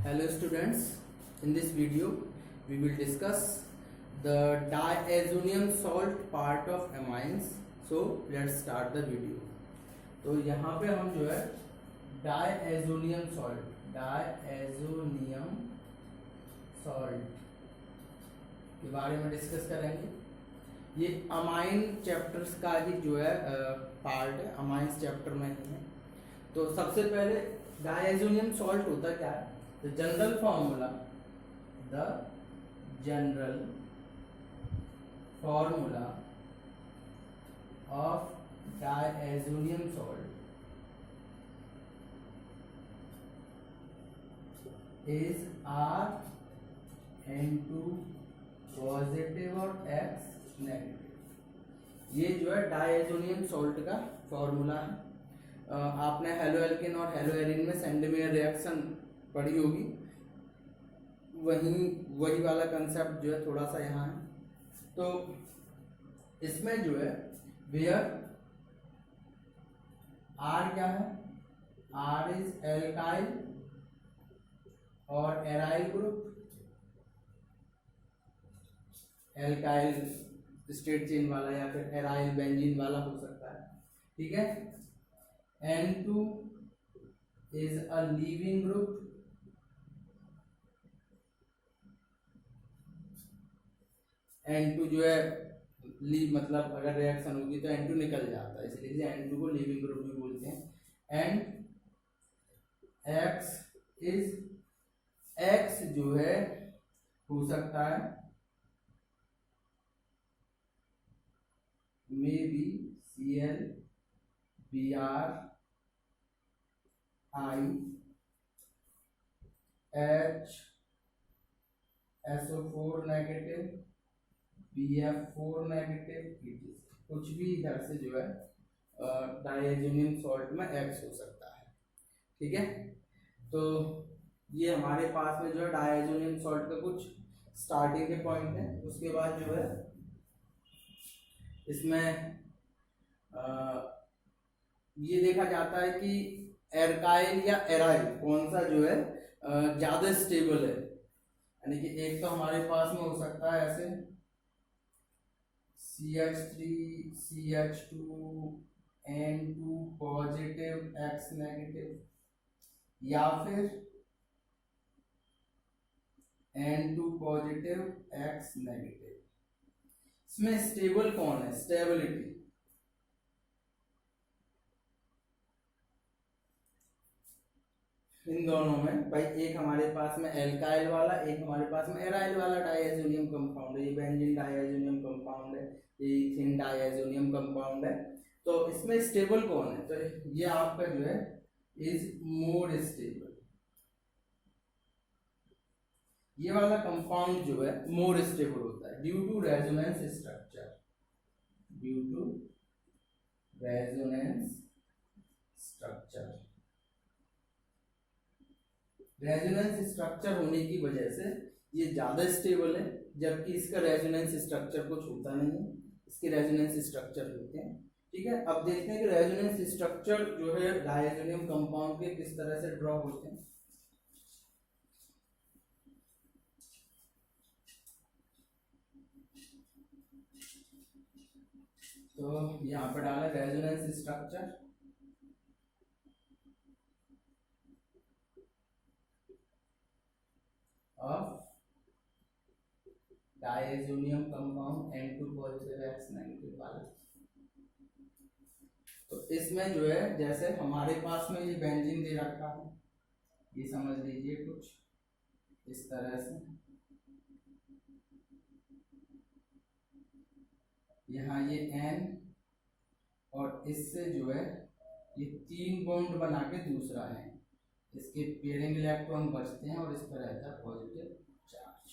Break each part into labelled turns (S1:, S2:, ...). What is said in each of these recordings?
S1: Hello students, in this video we will discuss the diazonium salt part of amines. So let's start the video. तो यहाँ पे हम जो है diazonium salt के बारे में डिस्कस करेंगे। ये अमाइन चैप्टर्स का ही जो है पार्ट है, अमाइंस चैप्टर में ही है। तो सबसे पहले डायजोनियम सॉल्ट होता क्या है? The general formula of diazonium salt is N2 positive और X नेगेटिव। ये जो है डायजोनियम सॉल्ट का फॉर्मूला है। आपने हेलो एल्केन और हेलो एरिन में सेंडमेयर रिएक्शन पढ़ी होगी, वही वाला कंसेप्ट जो है थोड़ा सा यहाँ है। तो इसमें जो है वेयर R क्या है? R इज एल्काइल और aryl group, alkyl straight chain वाला या फिर एराइल बेंजीन वाला हो सकता है, ठीक है। N2 is a leaving group, N2 जो है मतलब अगर रिएक्शन होगी तो N2 निकल जाता है, इसलिए N2 को लीविंग ग्रुप भी बोलते हैं। एंड X जो है हो सकता है may be Cl Br I H SO4 negative BF4 negative, कुछ भी इधर से जो है डायजोनियम सॉल्ट में X हो सकता है, ठीक है। तो ये हमारे पास में जो है डायजोनियम सॉल्ट का कुछ स्टार्टिंग के पॉइंट है। उसके बाद जो है इसमें ये देखा जाता है कि एल्काइल या एराइल कौन सा जो है ज्यादा स्टेबल है। यानी कि एक तो हमारे पास में हो सकता है ऐसे CH3 CH2 N2 positive X negative, या फिर N2 पॉजिटिव X नेगेटिव। इसमें स्टेबल कौन है? स्टेबिलिटी इन दोनों में भाई, एक हमारे पास में एल्काइल वाला, एक हमारे पास में एराइल वाला डायजोनियम कंपाउंड है। ये बेंजीन डायजोनियम कंपाउंड है, ये इथेन डायजोनियम कंपाउंड है। तो इसमें स्टेबल कौन है? तो ये आपका जो है इज मोर स्टेबल। ये वाला कंपाउंड जो है मोर स्टेबल होता है due to resonance structure, resonance structure होने की वजह से ये ज्यादा स्टेबल है, जबकि इसका रेजोनेंस स्ट्रक्चर कुछ होता नहीं है, इसके रेजोनेंस स्ट्रक्चर होते हैं, ठीक है। अब देखते हैं कि रेजोनेंस स्ट्रक्चर जो है डायजोनियम कंपाउंड के किस तरह से ड्रॉ होते हैं। तो यहाँ पर डाला resonance structure of diazonium compound N2 positive X negative वाला। तो इसमें जो है जैसे हमारे पास में ये बेंजीन दे रखा है, ये समझ लीजिए कुछ इस तरह से, यहाँ ये N और इससे जो है ये 3 बॉन्ड बना के दूसरा है, इसके पेयरिंग इलेक्ट्रॉन बचते हैं और इस पर रहता है पॉजिटिव चार्ज।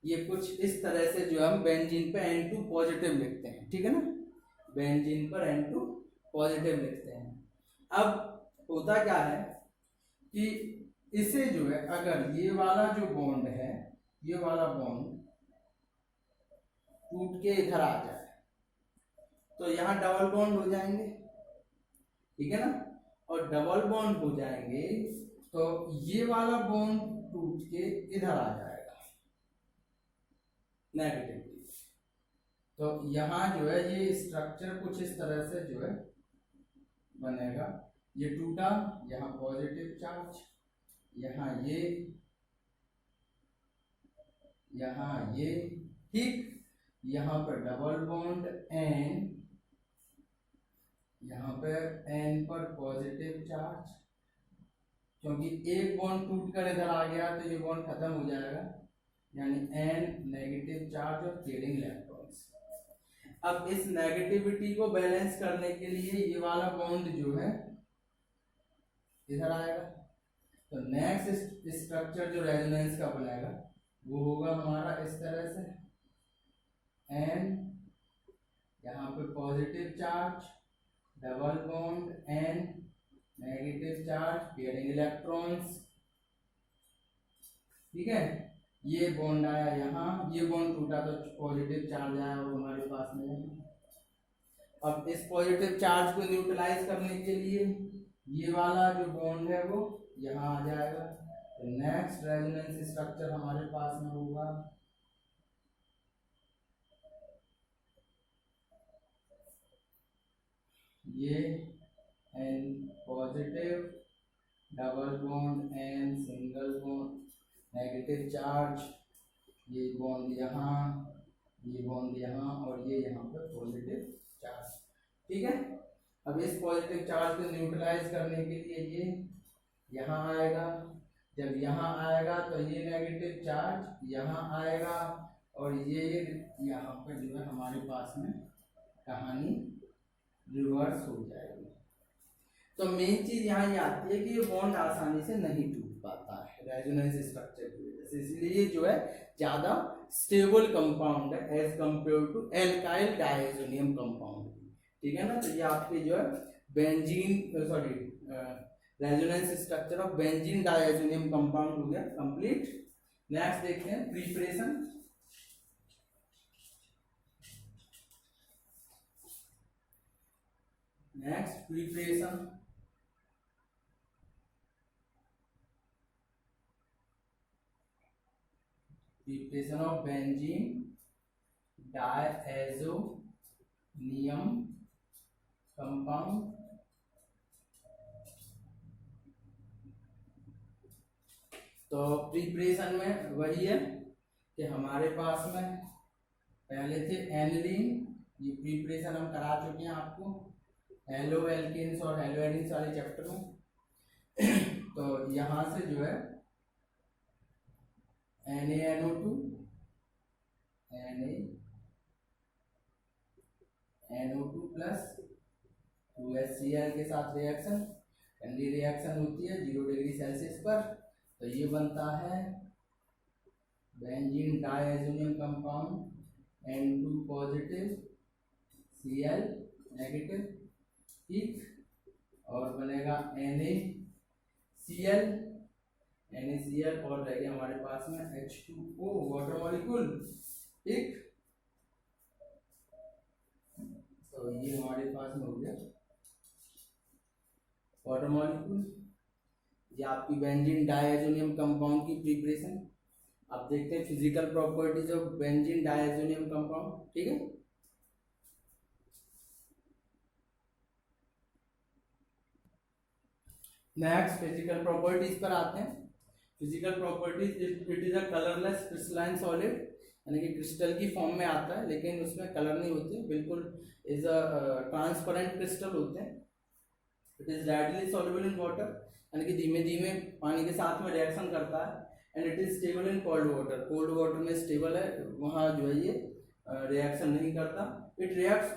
S1: ये कुछ इस तरह से जो हम बेंजीन पे N2 पॉजिटिव लिखते हैं, ठीक है ना, बेंजीन पर N2 पॉजिटिव लिखते हैं। अब होता क्या है कि इसे जो है अगर ये वाला जो बॉन्ड है, ये वाला बॉन्ड टूट के इधर आ जाए तो यहाँ डबल बॉन्ड हो जाएंगे, ठीक है ना। और डबल बॉन्ड हो जाएंगे तो ये वाला बॉन्ड टूट के इधर आ जाएगा नेगेटिविटी। तो यहाँ जो है ये स्ट्रक्चर कुछ इस तरह से जो है बनेगा। ये टूटा, यहाँ पॉजिटिव चार्ज, यहाँ ये ठीक, यहाँ पर डबल बॉन्ड एन, यहाँ पर एन पर पॉजिटिव चार्ज, क्योंकि एक बॉन्ड टूट कर इधर आ गया तो ये बॉन्ड खत्म हो जाएगा, यानी एन नेगेटिव चार्ज और पेयरिंग इलेक्ट्रॉन्स। अब इस नेगेटिविटी को बैलेंस करने के लिए ये वाला बॉन्ड जो है इधर आएगा। तो नेक्स्ट स्ट्रक्चर जो रेजोनेंस का बनेगा वो होगा हमारा इस तरह से, एन यहाँ पे positive charge, double bond N negative charge, pairing electrons, ठीक है। ये बॉन्ड आया यहाँ, ये बॉन्ड टूटा तो पॉजिटिव चार्ज आया और हमारे पास में है। अब इस पॉजिटिव चार्ज को न्यूट्रलाइज करने के लिए ये वाला जो बॉन्ड है वो यहाँ आ जाएगा। तो नेक्स्ट रेजोनेंस स्ट्रक्चर हमारे पास में होगा ये N positive, double bond N single bond negative charge, ये बॉन्ड यहाँ, ये बॉन्ड यहाँ और ये यहाँ पर पॉजिटिव चार्ज, ठीक है। अब इस पॉजिटिव चार्ज को न्यूट्रलाइज करने के लिए ये यहाँ आएगा, जब यहाँ आएगा तो ये नेगेटिव चार्ज यहाँ आएगा और ये यहाँ पर जो है हमारे पास में कहानी रिवर्स हो जाएगी। तो मेन चीज यहाँ ये आती है कि ये बॉन्ड आसानी से नहीं टूट पाता है रेजोनेंस स्ट्रक्चर की वजह से, इसलिए जो है ज्यादा स्टेबल कंपाउंड है as compared to alkyl diazonium compound, ठीक है ना। तो ये आपके जो है benzene sorry resonance structure of benzene diazonium compound हो गया कंप्लीट। नेक्स्ट देखते हैं preparation. Next preparation, preparation of benzene diazonium compound. तो प्रिपरेशन में वही है कि हमारे पास में पहले थे एनिलीन, ये प्रिपरेशन हम करा चुके हैं आपको हेलो एल्केन्स और हेलो एडिन्स वाले चैप्टर में। तो यहाँ से जो है NaNO2 प्लस 2HCl के साथ रिएक्शन, ठंडी रिएक्शन होती है 0 डिग्री सेल्सियस पर। तो ये बनता है benzene diazonium compound N2 positive Cl negative, ठीक, और बनेगा NaCl और रह गया हमारे पास में H2O वाटर मॉलिक्यूल, ठीक। तो ये हमारे पास में हो गया वाटर मॉलिक्यूल। ये आपकी बेंजीन डायजोनियम कंपाउंड की प्रिपरेशन। अब देखते हैं physical properties of benzene diazonium compound, ठीक है। नेक्स्ट फिजिकल प्रॉपर्टीज पर आते हैं। Physical properties, it is a colourless crystalline solid, यानी कि क्रिस्टल की फॉर्म में आता है लेकिन उसमें कलर नहीं होते, बिल्कुल इज अ ट्रांसपेरेंट क्रिस्टल होते हैं। It is readily soluble in water, यानी कि धीमे धीमे पानी के साथ में रिएक्शन करता है। And it is stable in cold water, cold water में स्टेबल है, वहाँ जो है ये रिएक्शन नहीं करता। It reacts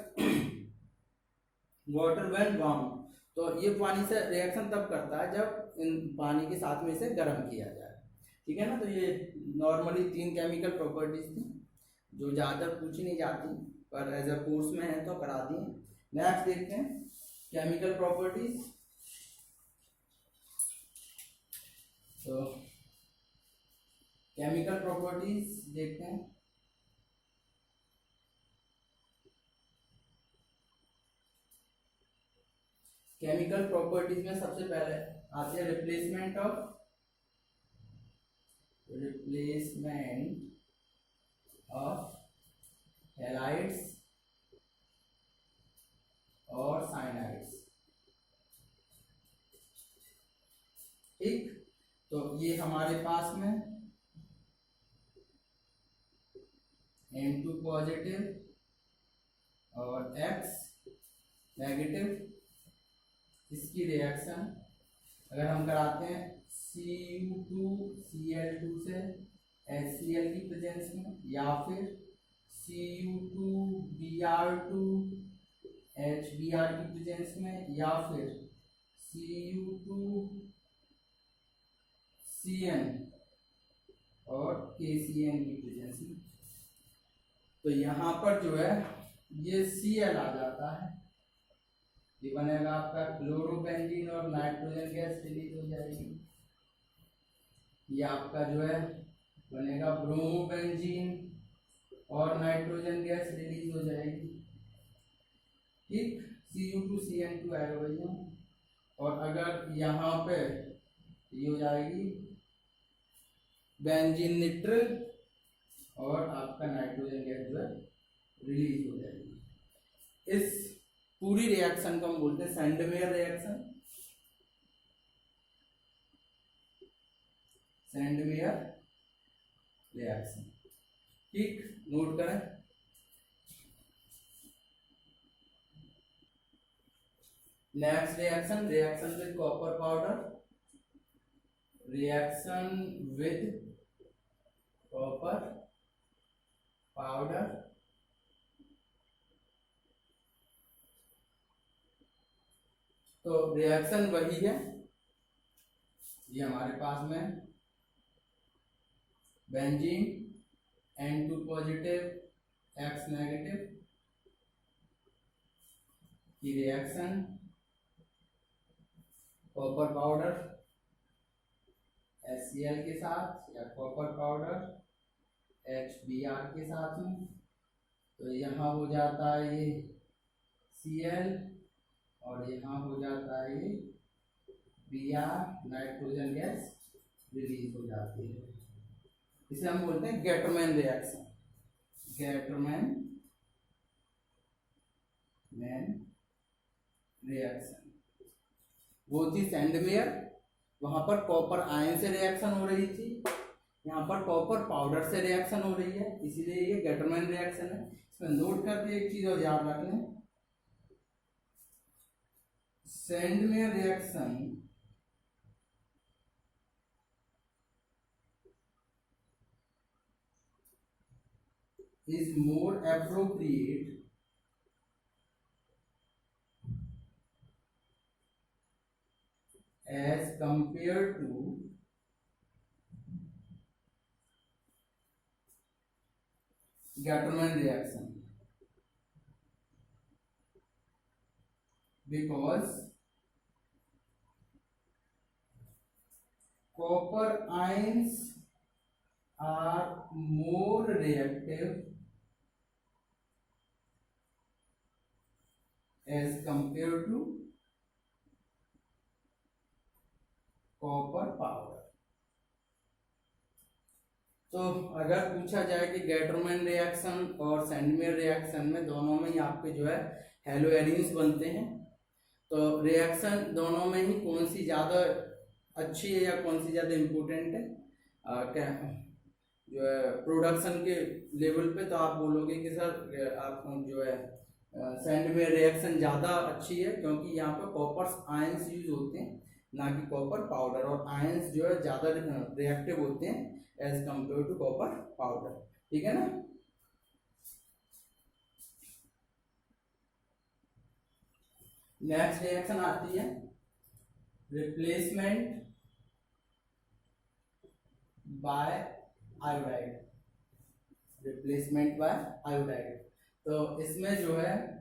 S1: water when warm, तो ये पानी से रिएक्शन तब करता है जब इन पानी के साथ में इसे गर्म किया जाए, ठीक है ना। तो ये नॉर्मली 3 केमिकल प्रॉपर्टीज थी जो ज़्यादा पूछी नहीं जाती, पर एज अ कोर्स में है तो करा दिए। नेक्स्ट देखते हैं केमिकल प्रॉपर्टीज। तो केमिकल प्रॉपर्टीज देखते हैं। केमिकल प्रॉपर्टीज में सबसे पहले आती है रिप्लेसमेंट ऑफ हैलाइड्स और साइनाइड्स। ठीक, तो ये हमारे पास में N2 पॉजिटिव और X नेगेटिव, इसकी रिएक्शन अगर हम कराते हैं Cu2Cl2 से HCl की प्रेजेंस में, या फिर Cu2Br2 HBr की प्रेजेंस में, या फिर Cu2Cn और KCN की प्रेजेंस में, तो यहाँ पर जो है ये Cl आ जाता है, ये बनेगा आपका क्लोरोबेंजीन और नाइट्रोजन गैस रिलीज हो जाएगी। ये आपका जो है बनेगा ब्रोमोबेंजीन और नाइट्रोजन गैस रिलीज हो जाएगी। ठीक, Cu2Cn2 आएगा भैया, और अगर यहाँ पे ये हो जाएगी बेंजीन निट्रिल और आपका नाइट्रोजन गैस जो है रिलीज हो जाएगी। इस पूरी रिएक्शन को हम बोलते हैं सैंडमेयर रिएक्शन। सैंडमेयर रिएक्शन, ठीक, नोट करें। Next reaction, reaction with copper powder. Reaction with copper powder, तो रिएक्शन वही है, ये हमारे पास में benzene N2 positive X negative की रिएक्शन कॉपर पाउडर HCl के साथ या कॉपर पाउडर HBr के साथ में, तो यहाँ हो जाता है ये Cl और यहाँ हो जाता है ये Br, नाइट्रोजन गैस रिलीज हो जाती है। इसे हम बोलते हैं गेटरमैन रिएक्शन। गेटरमैन रिएक्शन वो थी सैंडमेयर, वहां पर कॉपर आयन से रिएक्शन हो रही थी, यहाँ पर कॉपर पाउडर से रिएक्शन हो रही है, इसीलिए ये गेटरमैन रिएक्शन है। इसमें नोट करके एक चीज और याद रख लें, Sandmeyer reaction is more appropriate as compared to Gatterman reaction, because copper ions are more reactive as compared to copper powder. तो अगर पूछा जाए कि गेटरमैन रिएक्शन और सैंडमेयर रिएक्शन में दोनों में ही आपके जो है हेलोएरिन्स बनते हैं, तो रिएक्शन दोनों में ही कौन सी ज़्यादा अच्छी है या कौन सी ज़्यादा इम्पोर्टेंट है क्या जो है प्रोडक्शन के लेवल पे, तो आप बोलोगे कि सर आप जो है सैंडमेयर रिएक्शन ज़्यादा अच्छी है, क्योंकि यहाँ पर कॉपर आयंस यूज होते हैं ना कि कॉपर पाउडर, और आयंस जो है ज़्यादा रिएक्टिव होते हैं as compared to copper powder. ठीक है ना। नेक्स्ट रिएक्शन आती है replacement by iodide. Replacement by iodide, तो इसमें जो है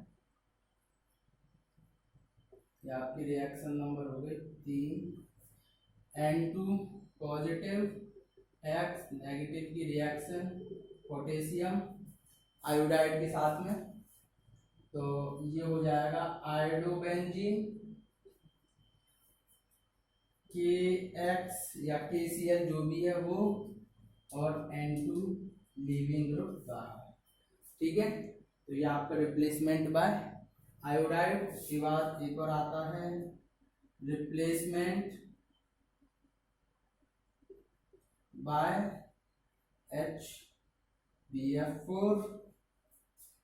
S1: ये आपकी रिएक्शन नंबर हो गई 3, N2 पॉजिटिव X नेगेटिव की रिएक्शन पोटेशियम आयोडाइड के साथ में, तो ये हो जाएगा आयोडोबेंजीन के एक्स या के सी एल जो भी है वो, और N2 लीविंग ग्रुप बाहर। ठीक है, तो ये आपका रिप्लेसमेंट बाय आयोडाइड। के बाद एक और आता है replacement bye HBF4,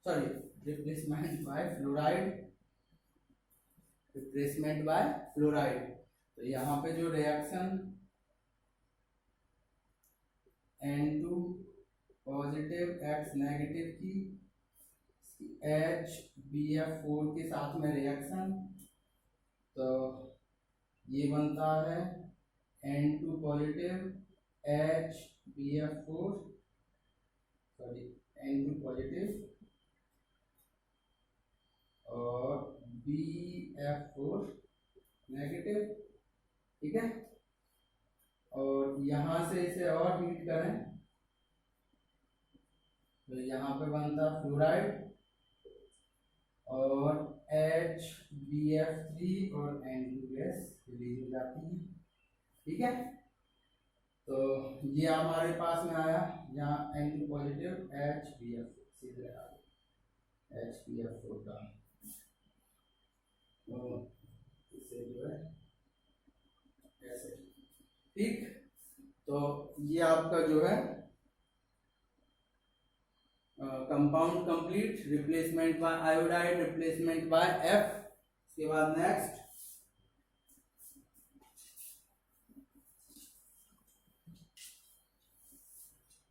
S1: sorry replacement bye fluoride, replacement bye fluoride. तो यहाँ पे जो reaction N2 positive X negative की HBF4 के साथ में रिएक्शन, तो ये बनता है N2 positive HBF4, sorry N2 positive और BF4 नेगेटिव। ठीक है, और यहाँ से इसे और हीट करें तो यहाँ पे बनता फ्लोराइड और HBF3 और N2 गैस रिलीज हो जाती है। ठीक है, तो ये हमारे पास में आया, यहाँ N2 पॉजिटिव HBF सीधे आ गया HBF4 का, तो इसे जो है ऐसे। ठीक, तो ये आपका जो है compound complete, replacement by iodide, replacement bye F। इसके बाद next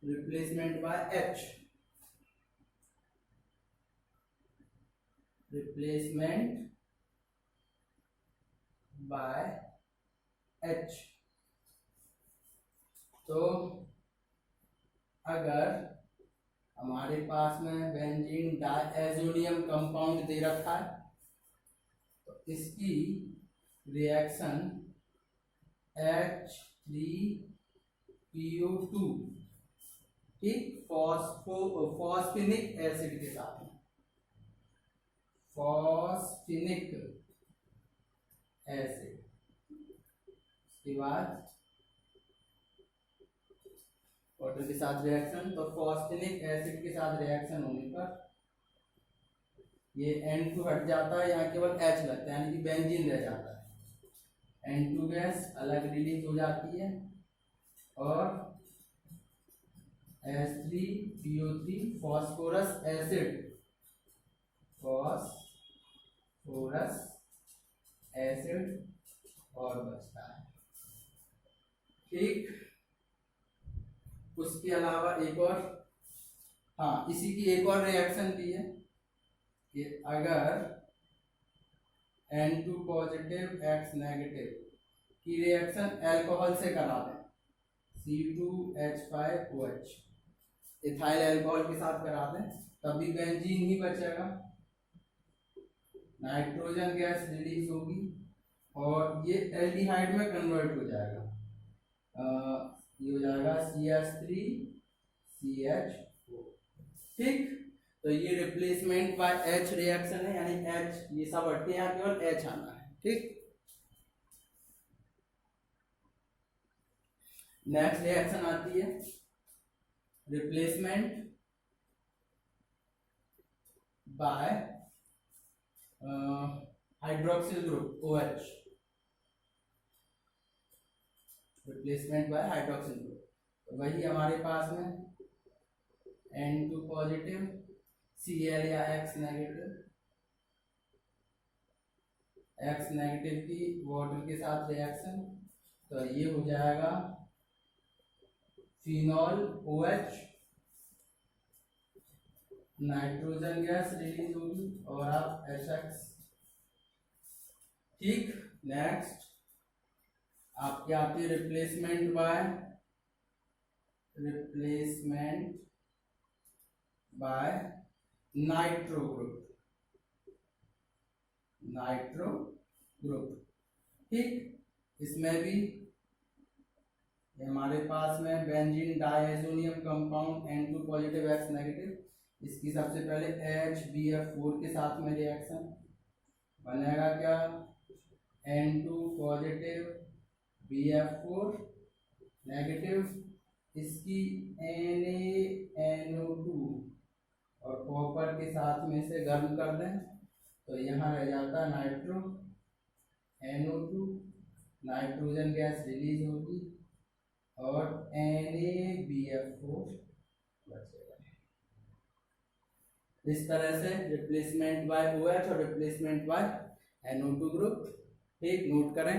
S1: replacement bye H, replacement bye H। तो अगर हमारे पास में बेंजीन डायज़ोनियम कंपाउंड दे रखा है तो इसकी रिएक्शन H3PO2, ठीक, फॉस्फेनिक एसिड के साथ में, फॉस्फेनिक एसिड। इसके बाद वाटर के साथ रिएक्शन, तो फॉस्फेनिक एसिड के साथ रिएक्शन होने पर ये N2 हट जाता है, यहाँ केवल H लगता है, यानी कि बेंजीन रह जाता है। N2 गैस अलग रिलीज हो जाती है और H3PO3 phosphorous acid, phosphorous acid और बचता है। ठीक, उसके अलावा एक और, हाँ, इसी की एक और रिएक्शन भी है कि अगर N2 पॉजिटिव X नेगेटिव की रिएक्शन अल्कोहल से करा दें, C2H5OH, इथाइल अल्कोहल के साथ करा दें, तभी बेंजीन ही बचेगा, नाइट्रोजन गैस रिलीज होगी और ये एल्डिहाइड में कन्वर्ट हो जाएगा, ये हो जाएगा CH3CH4। ठीक, तो ये रिप्लेसमेंट बाय H रिएक्शन है, यानी H ये सब हटके यहाँ केवल H आना है। ठीक, नेक्स्ट रिएक्शन आती है replacement bye hydroxyl group OH, replacement bye hydroxyl group. तो वही हमारे पास में N2 पॉजिटिव Cl या X नेगेटिव की वाटर के साथ रिएक्शन, तो ये हो जाएगा phenol OH, nitrogen gas release होगी और आप HX। ठीक, नेक्स्ट आपके आती है रिप्लेसमेंट बाय नाइट्रो ग्रुप। ठीक, इसमें भी हमारे पास में benzene diazonium compound N2 positive X negative, इसकी सबसे पहले HBF4 के साथ में रिएक्शन बनेगा, क्या N2 पॉजिटिव BF4 नेगेटिव, इसकी NaNO2 और कॉपर के साथ में से गर्म कर दें तो यहाँ रह जाता nitro NO2, nitrogen gas release होगी और NaBF4 बचेगा। इस तरह से रिप्लेसमेंट बाय OH और रिप्लेसमेंट बाय NO2 ग्रुप, ठीक, नोट करें।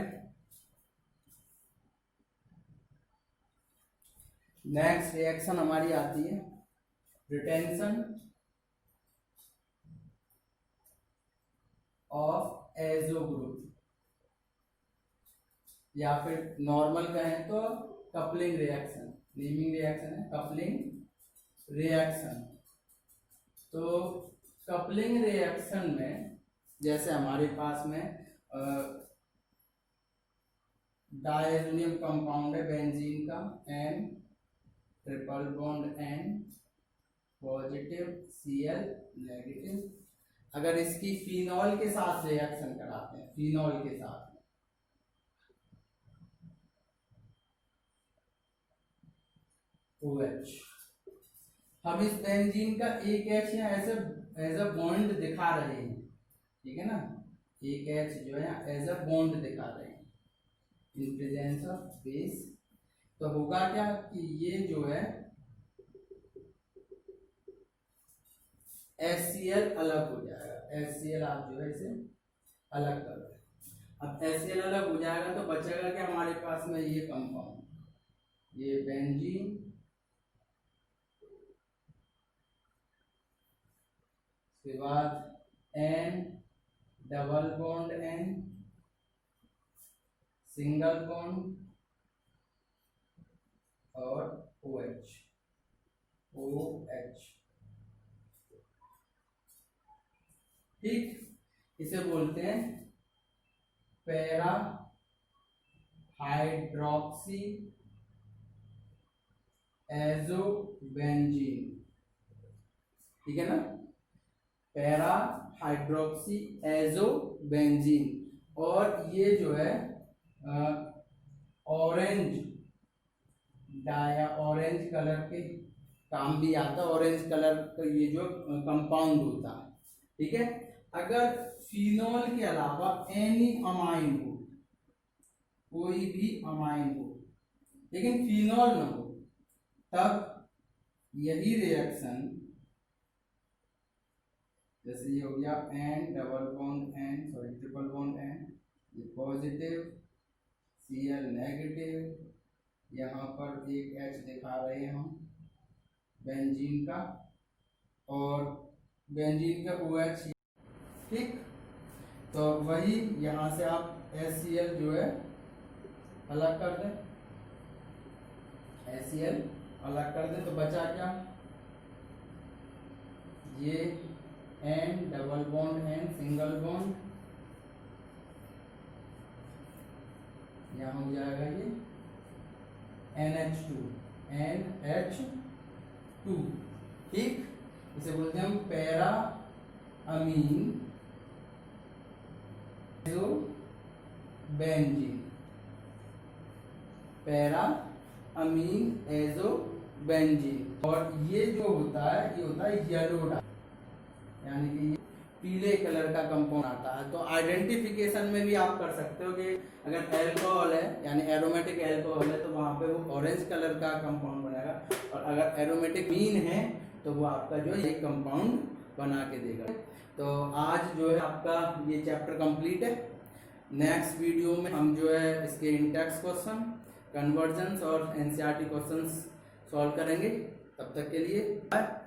S1: नेक्स्ट रिएक्शन हमारी आती है रिटेंशन ऑफ एजो ग्रुप, या फिर नॉर्मल कहें तो कपलिंग रिएक्शन, नेमिंग रिएक्शन है कपलिंग रिएक्शन। तो कपलिंग रिएक्शन में जैसे हमारे पास में डायजोनियम कंपाउंड है बेंजीन का, N triple bond N positive Cl negative. अगर इसकी फिनॉल के साथ रिएक्शन कराते हैं, फिनॉल के साथ OH, हम इस बेंजीन का एक H यहाँ एज अ बॉन्ड दिखा रहे हैं, ठीक है ना, एक H जो है एज अ बॉन्ड दिखा रहे हैं इन प्रेजेंस ऑफ बेस। तो होगा क्या कि ये जो है HCl अलग हो जाएगा, HCl आप जो है इसे अलग कर दें। अब HCl अलग हो जाएगा तो बचेगा क्या हमारे पास में ये कंपाउंड, ये बेंजीन, उसके बाद N double bond N single bond और OH, ठीक, इसे बोलते हैं पैरा हाइड्रोक्सी एजोबेंजीन, ठीक है ना, पैरा हाइड्रोक्सी एजोबेंजीन। और ये जो है ऑरेंज ऑरेंज कलर के काम भी आता है, ऑरेंज कलर का ये जो कंपाउंड होता है, ठीक है। अगर फिनॉल के अलावा एनी अमाइन हो, कोई भी अमाइन हो लेकिन फिनॉल न हो, तब यही रिएक्शन, जैसे ये हो गया N double bond N sorry triple bond N, ये पॉजिटिव Cl नेगेटिव, यहाँ पर एक H दिखा रहे हैं हम बेंजीन का और बेंजीन का OH, ठीक। तो वही यहाँ से आप HCl जो है अलग कर दें, HCl अलग कर दें तो बचा क्या, ये N double bond N single bond, यहाँ हो जाएगा ये NH2, ठीक। इसे बोलते हैं हम पैरा अमीन एजोबेंजीन, पैरा अमीन एजोबेंजीन। और ये जो होता है ये होता है येलो डाई, यानी कि पीले कलर का कंपाउंड आता है। तो आइडेंटिफिकेशन में भी आप कर सकते हो कि अगर एल्कोहल है यानी एरोमेटिक एल्कोहल है तो वहाँ पे वो ऑरेंज कलर का कंपाउंड बनाएगा, और अगर एरोमेटिक मीन है तो वो आपका जो है ये कंपाउंड बना के देगा। तो आज जो है आपका ये चैप्टर कंप्लीट है। नेक्स्ट वीडियो में हम जो है इसके इंटेक्स क्वेश्चन, कन्वर्जन्स और एनसीईआरटी क्वेश्चंस सॉल्व करेंगे। तब तक के लिए बाय।